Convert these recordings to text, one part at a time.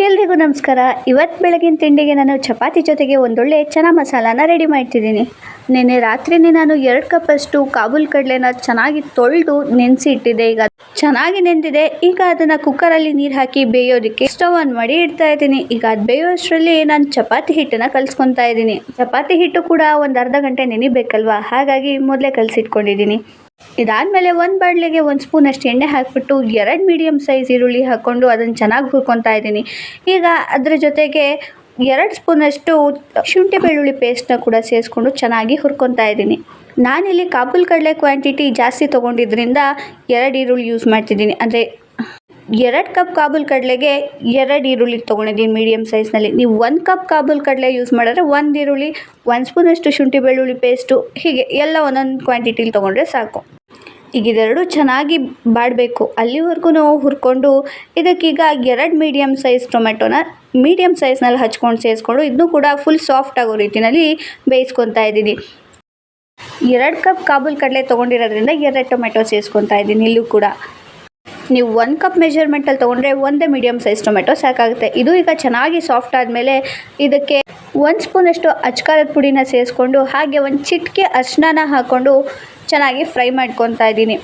ಎಲ್ರಿಗೂ ನಮಸ್ಕಾರ. ಇವತ್ತು ಬೆಳಗಿನ ತಿಂಡಿಗೆ ನಾನು ಚಪಾತಿ ಜೊತೆಗೆ ಒಂದೊಳ್ಳೆ ಚನಾ ಮಸಾಲಾನ ರೆಡಿ ಮಾಡ್ತಿದ್ದೀನಿ. ನಿನ್ನೆ ರಾತ್ರಿನೇ ನಾನು 2 ಕಪ್ಪಷ್ಟು ಕಾಬೂಲ್ ಕಡಲೆನ ಚೆನ್ನಾಗಿ ತೊಳೆದು ನೆನೆಸಿ ಇಟ್ಟಿದ್ದೆ. ಈಗ ಚೆನ್ನಾಗಿ ನೆಂದಿದೆ. ಈಗ ಅದನ್ನು ಕುಕ್ಕರಲ್ಲಿ ನೀರು ಹಾಕಿ ಬೇಯೋದಕ್ಕೆ ಸ್ಟವ್ ಆನ್ ಮಾಡಿ ಇಡ್ತಾ ಇದ್ದೀನಿ. ಈಗ ಅದು ಬೇಯೋಷ್ಟರಲ್ಲಿ ನಾನು ಚಪಾತಿ ಹಿಟ್ಟನ್ನು ಕಲಿಸ್ಕೊತಾ ಇದ್ದೀನಿ. ಚಪಾತಿ ಹಿಟ್ಟು ಕೂಡ ಒಂದು ಅರ್ಧ ಗಂಟೆ ನೆನಿಬೇಕಲ್ವಾ, ಹಾಗಾಗಿ ಮೊದಲೇ ಕಲಸಿಟ್ಕೊಂಡಿದ್ದೀನಿ. ಇದಾದಮೇಲೆ ಒಂದು ಬಾಣಲೆಗೆ 1 ಸ್ಪೂನ್ ಅಷ್ಟು ಎಣ್ಣೆ ಹಾಕಿಬಿಟ್ಟು 2 ಮೀಡಿಯಮ್ ಸೈಜ್ ಈರುಳ್ಳಿ ಹಾಕ್ಕೊಂಡು ಅದನ್ನು ಚೆನ್ನಾಗಿ ಹುರ್ಕೊತಾ ಇದ್ದೀನಿ. ಈಗ ಅದರ ಜೊತೆಗೆ 2 ಸ್ಪೂನಷ್ಟು ಶುಂಠಿ ಬೆಳ್ಳುಳ್ಳಿ ಪೇಸ್ಟ್ನ ಕೂಡ ಸೇರಿಸ್ಕೊಂಡು ಚೆನ್ನಾಗಿ ಹುರ್ಕೊತಾ ಇದ್ದೀನಿ. ನಾನಿಲ್ಲಿ ಕಾಬೂಲ್ ಕಡಲೆ ಕ್ವಾಂಟಿಟಿ ಜಾಸ್ತಿ ತೊಗೊಂಡಿದ್ದರಿಂದ 2 ಈರುಳ್ಳಿ ಯೂಸ್ ಮಾಡ್ತಿದ್ದೀನಿ. ಅಂದರೆ 2 ಕಪ್ ಕಾಬೂಲ್ ಕಡಲೆಗೆ 2 ಈರುಳ್ಳಿ ತೊಗೊಂಡಿದ್ದೀನಿ ಮೀಡಿಯಮ್ ಸೈಜ್ನಲ್ಲಿ. ನೀವು 1 ಕಪ್ ಕಾಬೂಲ್ ಕಡಲೆ ಯೂಸ್ ಮಾಡಿದ್ರೆ 1 ಈರುಳ್ಳಿ, 1 ಸ್ಪೂನಷ್ಟು ಶುಂಠಿ ಬೆಳ್ಳುಳ್ಳಿ ಪೇಸ್ಟು, ಹೀಗೆ ಎಲ್ಲ ಒಂದೊಂದು ಕ್ವಾಂಟಿಟಿಲಿ ತೊಗೊಂಡ್ರೆ ಸಾಕು. ಈಗ ಇದೆರಡು ಚೆನ್ನಾಗಿ ಬಾಡಬೇಕು. ಅಲ್ಲಿವರೆಗೂ ಹುರ್ಕೊಂಡು ಇದಕ್ಕೀಗ 2 ಮೀಡಿಯಮ್ ಸೈಜ್ ಟೊಮೆಟೊನ ಮೀಡಿಯಮ್ ಸೈಜ್ನಲ್ಲಿ ಹಚ್ಕೊಂಡು ಸೇರಿಸ್ಕೊಂಡು ಇದನ್ನು ಕೂಡ ಫುಲ್ ಸಾಫ್ಟ್ ಆಗೋ ರೀತಿಯಲ್ಲಿ ಬೇಯಿಸ್ಕೊತಾ ಇದ್ದೀನಿ. 2 ಕಪ್ ಕಾಬೂಲ್ ಕಡಲೆ ತೊಗೊಂಡಿರೋದ್ರಿಂದ 2 ಟೊಮೆಟೊ ಸೇರಿಸ್ಕೊತಾ ಇದ್ದೀನಿ. ಇಲ್ಲೂ ಕೂಡ ನೀವು 1 ಕಪ್ ಮೆಜರ್ಮೆಂಟಲ್ಲಿ ತೊಗೊಂಡ್ರೆ 1 ಮೀಡಿಯಮ್ ಸೈಜ್ ಟೊಮೆಟೊ ಸಾಕಾಗುತ್ತೆ. ಇದು ಈಗ ಚೆನ್ನಾಗಿ ಸಾಫ್ಟ್ ಆದಮೇಲೆ ಇದಕ್ಕೆ 1 ಸ್ಪೂನಷ್ಟು ಅಚ್ಕಾರದ ಪುಡಿನ ಸೇರಿಸ್ಕೊಂಡು ಹಾಗೆ 1 ಚಿಟಿಕೆ ಅರಿಶಿನ ಹಾಕ್ಕೊಂಡು ಚೆನ್ನಾಗಿ ಫ್ರೈ ಮಾಡ್ಕೊತಾ ಇದ್ದೀನಿ.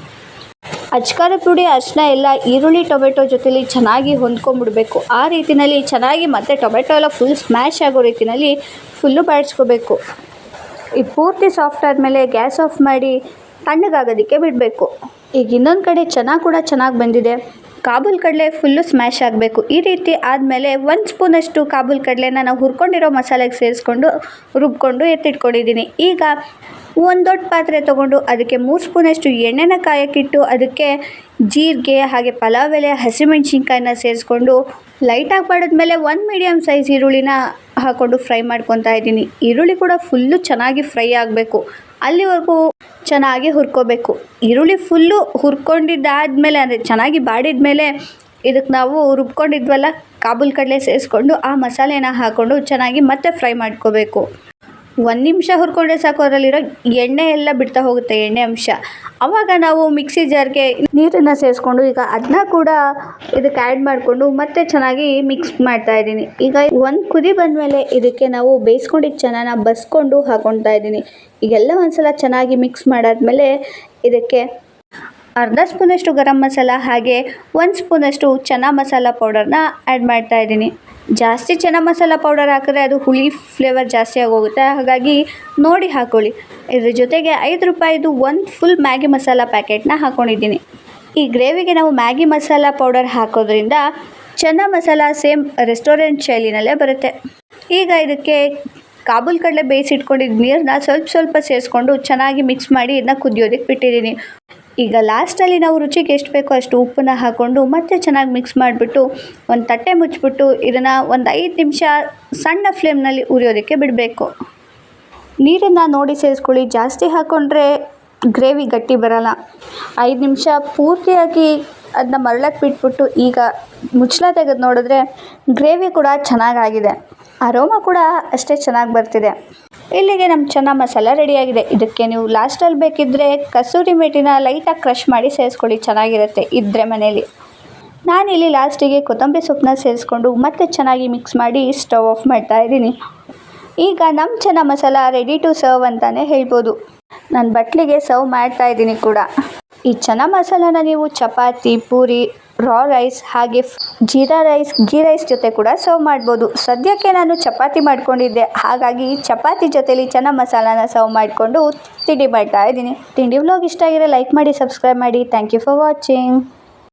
ಅಚ್ಕಾರದ ಪುಡಿ, ಅರಿಶಿನ ಎಲ್ಲ ಈರುಳ್ಳಿ ಟೊಮೆಟೊ ಜೊತೆಲಿ ಚೆನ್ನಾಗಿ ಹೊಂದ್ಕೊಂಡ್ಬಿಡ್ಬೇಕು. ಆ ರೀತಿಯಲ್ಲಿ ಚೆನ್ನಾಗಿ ಮತ್ತು ಟೊಮೆಟೊ ಎಲ್ಲ ಫುಲ್ ಸ್ಮ್ಯಾಶ್ ಆಗೋ ರೀತಿಯಲ್ಲಿ ಫುಲ್ಲು ಬಾಡಿಸ್ಕೋಬೇಕು. ಈ ಪೂರ್ತಿ ಸಾಫ್ಟ್ ಆದಮೇಲೆ ಗ್ಯಾಸ್ ಆಫ್ ಮಾಡಿ ತಣ್ಣಗಾಗೋದಕ್ಕೆ ಬಿಡಬೇಕು. ಈಗ ಇನ್ನೊಂದು ಕಡೆ ಕೂಡ ಚೆನ್ನಾಗಿ ಬಂದಿದೆ. ಕಾಬೂಲ್ ಕಡಲೆ ಫುಲ್ಲು ಸ್ಮ್ಯಾಶ್ ಆಗಬೇಕು. ಈ ರೀತಿ ಆದಮೇಲೆ 1 ಸ್ಪೂನಷ್ಟು ಕಾಬೂಲ್ ಕಡಲೆನ ನಾವು ಹುರ್ಕೊಂಡಿರೋ ಮಸಾಲೆಗೆ ಸೇರಿಸ್ಕೊಂಡು ರುಬ್ಕೊಂಡು ಎತ್ತಿಟ್ಕೊಂಡಿದ್ದೀನಿ. ಈಗ ಒಂದು ದೊಡ್ಡ ಪಾತ್ರೆ ತೊಗೊಂಡು ಅದಕ್ಕೆ 3 ಸ್ಪೂನಷ್ಟು ಎಣ್ಣೆನ ಕಾಯಕ್ಕಿಟ್ಟು ಅದಕ್ಕೆ ಜೀರಿಗೆ ಹಾಗೆ ಪಲಾವ್ ಎಲೆ, ಹಸಿಮೆಣ್ಸಿನ್ಕಾಯಿನ ಸೇರಿಸ್ಕೊಂಡು ಲೈಟಾಗಿ ಬಾಡಿದ್ಮೇಲೆ 1 ಮೀಡಿಯಮ್ ಸೈಜ್ ಈರುಳ್ಳಿನ ಹಾಕ್ಕೊಂಡು ಫ್ರೈ ಮಾಡ್ಕೊತಾ ಇದ್ದೀನಿ. ಈರುಳ್ಳಿ ಕೂಡ ಫುಲ್ಲು ಚೆನ್ನಾಗಿ ಫ್ರೈ ಆಗಬೇಕು. ಅಲ್ಲಿವರೆಗೂ ಚೆನ್ನಾಗಿ ಹುರ್ಕೋಬೇಕು. ಈರುಳ್ಳಿ ಫುಲ್ಲು ಹುರ್ಕೊಂಡಿದ್ದಾದಮೇಲೆ ಅಂದರೆ ಚೆನ್ನಾಗಿ ಬಾಡಿದ ಮೇಲೆ ಇದಕ್ಕೆ ನಾವು ರುಬ್ಕೊಂಡಿದ್ವಲ್ಲ ಕಾಬೂಲ್ ಕಡಲೆ ಸೇರಿಸ್ಕೊಂಡು ಆ ಮಸಾಲೆನ ಹಾಕ್ಕೊಂಡು ಚೆನ್ನಾಗಿ ಮತ್ತೆ ಫ್ರೈ ಮಾಡ್ಕೋಬೇಕು. 1 ನಿಮಿಷ ಹುರ್ಕೊಂಡ್ರೆ ಸಾಕು. ಅದರಲ್ಲಿರೋ ಎಣ್ಣೆ ಎಲ್ಲ ಬಿಡ್ತಾ ಹೋಗುತ್ತೆ, ಎಣ್ಣೆ ಅಂಶ. ಆವಾಗ ನಾವು ಮಿಕ್ಸಿ ಜಾರ್ಗೆ ನೀರನ್ನು ಸೇರಿಸ್ಕೊಂಡು ಈಗ ಅದನ್ನ ಕೂಡ ಇದಕ್ಕೆ ಆ್ಯಡ್ ಮಾಡಿಕೊಂಡು ಮತ್ತೆ ಚೆನ್ನಾಗಿ ಮಿಕ್ಸ್ ಮಾಡ್ತಾ ಇದ್ದೀನಿ. ಈಗ 1 ಕುದಿ ಬಂದಮೇಲೆ ಇದಕ್ಕೆ ನಾವು ಬೇಯಿಸ್ಕೊಂಡಿದ್ದು ಚೆನ್ನಾಗಿ ಬಸ್ಕೊಂಡು ಹಾಕ್ಕೊತಾ ಇದ್ದೀನಿ. ಈಗೆಲ್ಲ ಒಂದ್ಸಲ ಚೆನ್ನಾಗಿ ಮಿಕ್ಸ್ ಮಾಡಾದ್ಮೇಲೆ ಇದಕ್ಕೆ ಅರ್ಧ ಸ್ಪೂನಷ್ಟು ಗರಂ ಮಸಾಲ ಹಾಗೆ 1 ಸ್ಪೂನಷ್ಟು ಚನಾ ಮಸಾಲ ಪೌಡರ್ನ ಆ್ಯಡ್ ಮಾಡ್ತಾ ಇದ್ದೀನಿ. ಜಾಸ್ತಿ ಚನಾ ಮಸಾಲ ಪೌಡರ್ ಹಾಕಿದ್ರೆ ಅದು ಹುಳಿ ಫ್ಲೇವರ್ ಜಾಸ್ತಿ ಆಗೋಗುತ್ತೆ, ಹಾಗಾಗಿ ನೋಡಿ ಹಾಕ್ಕೊಳ್ಳಿ. ಇದ್ರ ಜೊತೆಗೆ 5 ರೂಪಾಯಿದು 1 ಫುಲ್ ಮ್ಯಾಗಿ ಮಸಾಲ ಪ್ಯಾಕೆಟ್ನ ಹಾಕ್ಕೊಂಡಿದ್ದೀನಿ. ಈ ಗ್ರೇವಿಗೆ ನಾವು ಮ್ಯಾಗಿ ಮಸಾಲ ಪೌಡರ್ ಹಾಕೋದ್ರಿಂದ ಚನಾ ಮಸಾಲ ಸೇಮ್ ರೆಸ್ಟೋರೆಂಟ್ ಶೈಲಿನಲ್ಲೇ ಬರುತ್ತೆ. ಈಗ ಇದಕ್ಕೆ ಕಾಬೂಲ್ ಕಡಲೆ ಬೇಯಿಸಿಟ್ಕೊಂಡಿದ್ದ ನೀರನ್ನ ಸ್ವಲ್ಪ ಸೇರಿಸ್ಕೊಂಡು ಚೆನ್ನಾಗಿ ಮಿಕ್ಸ್ ಮಾಡಿ ಇದನ್ನ ಕುದಿಯೋದಕ್ಕೆ ಬಿಟ್ಟಿದ್ದೀನಿ. ಈಗ ಲಾಸ್ಟಲ್ಲಿ ನಾವು ರುಚಿಗೆ ಎಷ್ಟು ಬೇಕೋ ಅಷ್ಟು ಉಪ್ಪನ್ನ ಹಾಕ್ಕೊಂಡು ಮತ್ತೆ ಚೆನ್ನಾಗಿ ಮಿಕ್ಸ್ ಮಾಡಿಬಿಟ್ಟು ಒಂದು ತಟ್ಟೆ ಮುಚ್ಚಿಬಿಟ್ಟು ಇದನ್ನು ಒಂದು 5 ನಿಮಿಷ ಸಣ್ಣ ಫ್ಲೇಮ್ನಲ್ಲಿ ಉರಿಯೋದಕ್ಕೆ ಬಿಡಬೇಕು. ನೀರನ್ನು ನೋಡಿ ಸೇರಿಸ್ಕೊಳ್ಳಿ. ಜಾಸ್ತಿ ಹಾಕ್ಕೊಂಡ್ರೆ ಗ್ರೇವಿ ಗಟ್ಟಿ ಬರೋಲ್ಲ. 5 ನಿಮಿಷ ಪೂರ್ತಿಯಾಗಿ ಅದನ್ನ ಮರಳಕ್ಕೆ ಬಿಟ್ಬಿಟ್ಟು ಈಗ ಮುಚ್ಚಳ ತೆಗೆದು ನೋಡಿದ್ರೆ ಗ್ರೇವಿ ಕೂಡ ಚೆನ್ನಾಗಾಗಿದೆ. ಅರೋಮಾ ಕೂಡ ಅಷ್ಟೇ ಚೆನ್ನಾಗಿ ಬರ್ತಿದೆ. ಇಲ್ಲಿಗೆ ನಮ್ಮ ಚನಾ ಮಸಾಲ ರೆಡಿಯಾಗಿದೆ. ಇದಕ್ಕೆ ನೀವು ಲಾಸ್ಟಲ್ಲಿ ಬೇಕಿದ್ದರೆ ಕಸೂರಿ ಮೇಥಿನ ಲೈಟಾಗಿ ಕ್ರಷ್ ಮಾಡಿ ಸೇರಿಸ್ಕೊಳ್ಳಿ, ಚೆನ್ನಾಗಿರುತ್ತೆ ಇದ್ದರೆ ಮನೇಲಿ. ನಾನಿಲ್ಲಿ ಲಾಸ್ಟಿಗೆ ಕೊತ್ತಂಬರಿ ಸೊಪ್ಪನ್ನ ಸೇರಿಸ್ಕೊಂಡು ಮತ್ತೆ ಚೆನ್ನಾಗಿ ಮಿಕ್ಸ್ ಮಾಡಿ ಸ್ಟವ್ ಆಫ್ ಮಾಡ್ತಾ ಇದ್ದೀನಿ. ಈಗ ನಮ್ಮ chana masala ready to serve ಅಂತಲೇ ಹೇಳ್ಬೋದು. ನಾನು ಬಟ್ಲಿಗೆ ಸರ್ವ್ ಮಾಡ್ತಾ ಇದ್ದೀನಿ ಕೂಡ. ಈ ಚನಾ ಮಸಾಲಾನ ನೀವು ಚಪಾತಿ, ಪೂರಿ, ರಾ ರೈಸ್ ಹಾಗೆ ಜೀರಾ ರೈಸ್, ಗೀ ರೈಸ್ ಜೊತೆ ಕೂಡ ಸರ್ವ್ ಮಾಡ್ಬೋದು. ಸದ್ಯಕ್ಕೆ ನಾನು ಚಪಾತಿ ಮಾಡ್ಕೊಂಡಿದ್ದೆ, ಹಾಗಾಗಿ ಚಪಾತಿ ಜೊತೆಲಿ ಚನಾ ಮಸಾಲಾನ ಸರ್ವ್ ಮಾಡಿಕೊಂಡು ತಿಂಡಿ ಮಾಡ್ತಾ ಇದ್ದೀನಿ. ತಿಂಡಿ ವ್ಲಾಗ್ ಇಷ್ಟ ಆಗಿದ್ರೆ ಲೈಕ್ ಮಾಡಿ, ಸಬ್ಸ್ಕ್ರೈಬ್ ಮಾಡಿ. Thank you for watching.